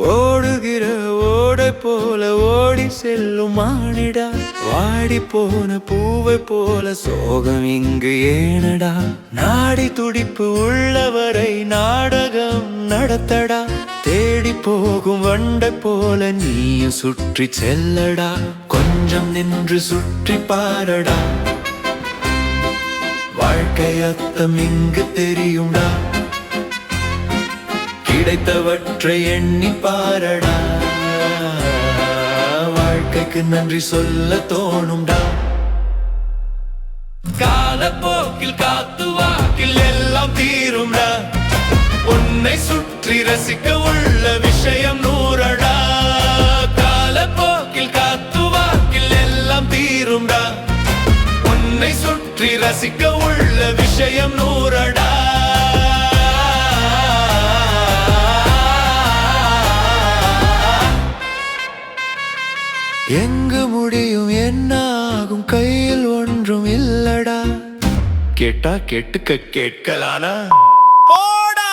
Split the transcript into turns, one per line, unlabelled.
ஓடுகிற ஓடை போல ஓடி செல்லும் மானிடா, வாடி போன பூவை போல சோகம் இங்கு ஏனடா? நாடி துடிப்பு உள்ளவரை நாடகம் நடத்தடா, தேடி போகும் வண்டை போல நீயும் சுற்றி செல்லடா. கொஞ்சம் நின்று சுற்றி பாரடா, வாழ்க்கை அர்த்தம் இங்கு தெரியும்டா. கிடைத்தவற்றை எண்ணி பாரடா, வாழ்க்கைக்கு நன்றி சொல்ல தோணும்டா. காலப்போக்கில் காத்து வாக்கில் எல்லாம் தீரும்டா, உன்னை சுற்றி ரசிக்க உள்ள விஷயம் நூறடா. காலப்போக்கில் காத்து வாக்கில் எல்லாம் தீரும்டா, உன்னை சுற்றி ரசிக்க உள்ள விஷயம் நூறடா. எங்கு முடியும் என்ன ஆகும் கையில் ஒன்றும் இல்லடா. கேட்டா கேட்டுக்க கேட்கலானா போடா.